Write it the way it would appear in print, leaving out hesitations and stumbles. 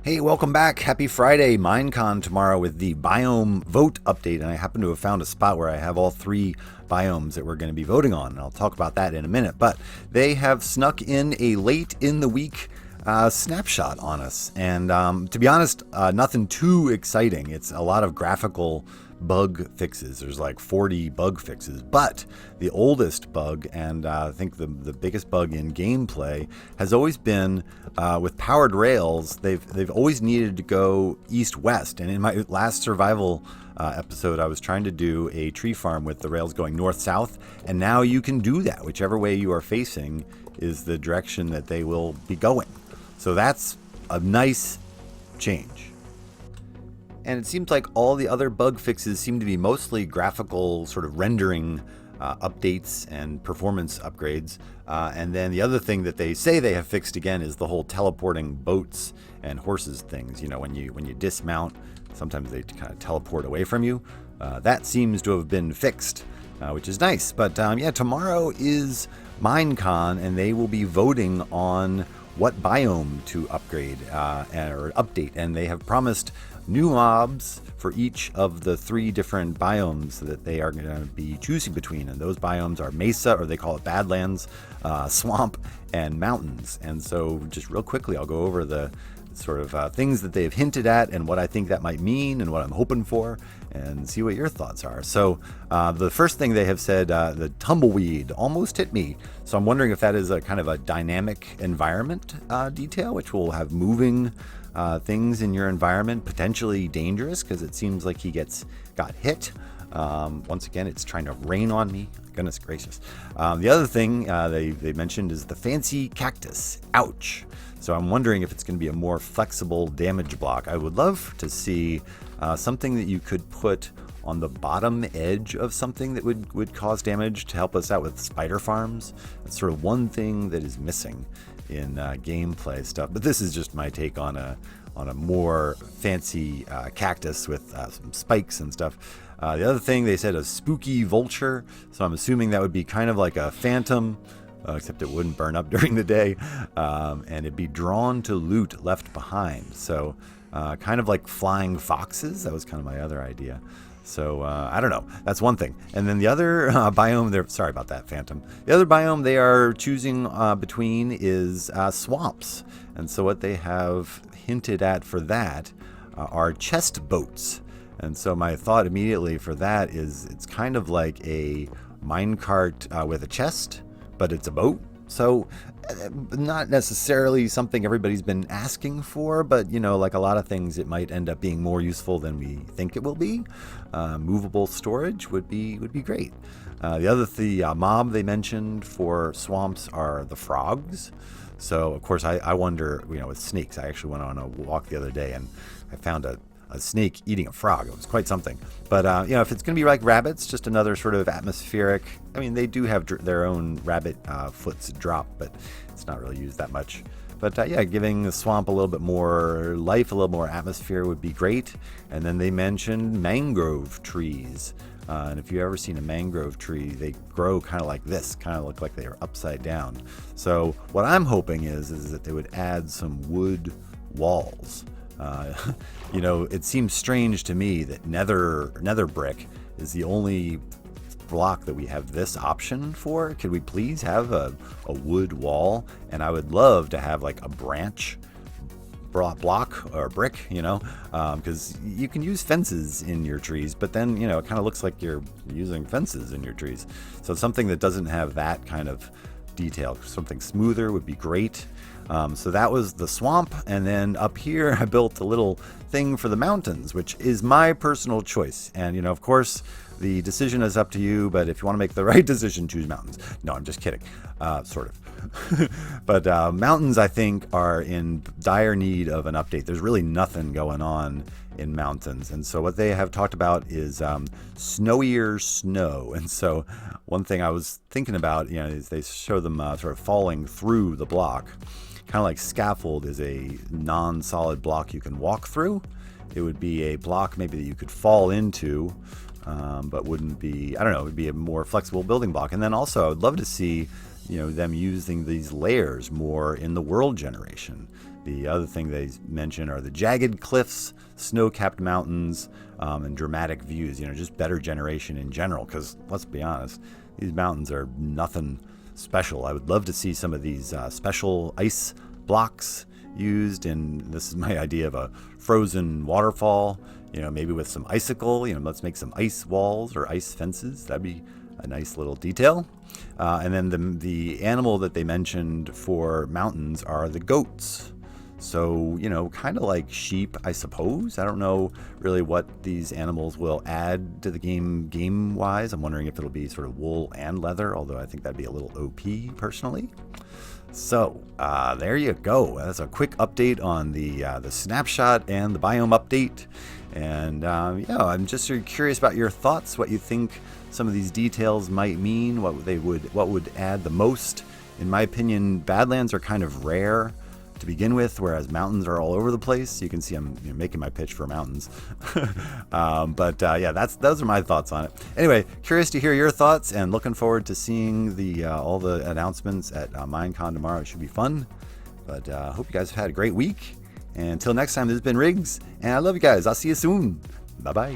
Hey, welcome back. Happy Friday. Minecon tomorrow with the Biome Vote update. And I happen to have found a spot where I have all three biomes that we're going to be voting on. And I'll talk about that in a minute. But they have snuck in a late in the week snapshot on us. And to be honest, nothing too exciting. It's a lot of graphical bug fixes. There's like 40 bug fixes, but the oldest bug, and I think the biggest bug in gameplay, has always been with powered rails. They've always needed to go east-west. And in my last survival episode, I was trying to do a tree farm with the rails going north-south, and now you can do that. Whichever way you are facing is the direction that they will be going. So that's a nice change. And it seems like all the other bug fixes seem to be mostly graphical sort of rendering updates and performance upgrades. And then the other thing that they say they have fixed again is the whole teleporting boats and horses things. You know, when you dismount, sometimes they kind of teleport away from you. That seems to have been fixed, which is nice. But yeah, tomorrow is Minecon, and they will be voting on what biome to upgrade or update. And they have promised new mobs for each of the three different biomes that they are going to be choosing between. And those biomes are Mesa, or they call it Badlands, Swamp, and Mountains. And so just real quickly, I'll go over the sort of things that they've hinted at and what I think that might mean and what I'm hoping for, and see what your thoughts are. So the first thing they have said, the tumbleweed almost hit me. So I'm wondering if that is a kind of a dynamic environment detail, which will have moving things in your environment, potentially dangerous because it seems like he got hit. Once again, it's trying to rain on me. Goodness gracious. The other thing they mentioned is the fancy cactus. Ouch. So I'm wondering if it's going to be a more flexible damage block. I would love to see something that you could put on the bottom edge of something that would cause damage to help us out with spider farms. That's sort of one thing that is missing in gameplay stuff. But this is just my take on a more fancy cactus with some spikes and stuff. The other thing they said, a spooky vulture. So I'm assuming that would be kind of like a phantom, except it wouldn't burn up during the day, and it'd be drawn to loot left behind. So kind of like flying foxes. That was kind of my other idea. So I don't know. That's one thing. And then the other biome, sorry about that, Phantom. The other biome they are choosing between is swamps. And so what they have hinted at for that are chest boats. And so my thought immediately for that is it's kind of like a minecart with a chest, but it's a boat. So not necessarily something everybody's been asking for, but you know, like a lot of things, it might end up being more useful than we think it will be. Movable storage would be great. The mob they mentioned for swamps are the frogs. So of course I wonder, you know, with snakes, I actually went on a walk the other day and I found a snake eating a frog. It was quite something. But you know, if it's going to be like rabbits, just another sort of atmospheric. I mean, they do have their own rabbit foots drop, but it's not really used that much. But yeah, giving the swamp a little bit more life, a little more atmosphere would be great. And then they mentioned mangrove trees. And if you've ever seen a mangrove tree, they grow kind of like this, kind of look like they are upside down. So what I'm hoping is that they would add some wood walls. You know, it seems strange to me that nether brick is the only block that we have this option for. Could we please have a wood wall? And I would love to have like a branch block or brick, you know, because you can use fences in your trees, but then, you know, it kind of looks like you're using fences in your trees. So something that doesn't have that kind of detail, something smoother would be great. So that was the swamp, and then up here I built a little thing for the mountains, which is my personal choice. And you know, of course, the decision is up to you, but if you want to make the right decision, choose mountains. No, I'm just kidding, sort of. But mountains, I think, are in dire need of an update. There's really nothing going on in mountains, and so what they have talked about is snowier snow. And so one thing I was thinking about, you know, is they show them sort of falling through the block. Kind of like scaffold is a non-solid block you can walk through. It would be a block maybe that you could fall into, but wouldn't be, I don't know, it would be a more flexible building block. And then also I would love to see, you know, them using these layers more in the world generation. The other thing they mention are the jagged cliffs, snow-capped mountains, and dramatic views. Just better generation in general, because let's be honest, these mountains are nothing special. I would love to see some of these special ice blocks used, and this is my idea of a frozen waterfall, maybe with some icicle. Let's make some ice walls or ice fences. That'd be a nice little detail. And then the animal that they mentioned for mountains are the goats. So, kind of like sheep, I suppose. I don't know really what these animals will add to the game-wise. I'm wondering if it'll be sort of wool and leather, although I think that'd be a little OP, personally. So, there you go. That's a quick update on the snapshot and the biome update. And, I'm just sort of curious about your thoughts, what you think some of these details might mean, what would add the most. In my opinion, Badlands are kind of rare to begin with, whereas mountains are all over the place. You can see I'm making my pitch for mountains. Those are my thoughts on it. Anyway, curious to hear your thoughts, and looking forward to seeing all the announcements at Minecon tomorrow. It should be fun. But hope you guys have had a great week. And until next time, this has been Riggs, and I love you guys. I'll see you soon. Bye-bye.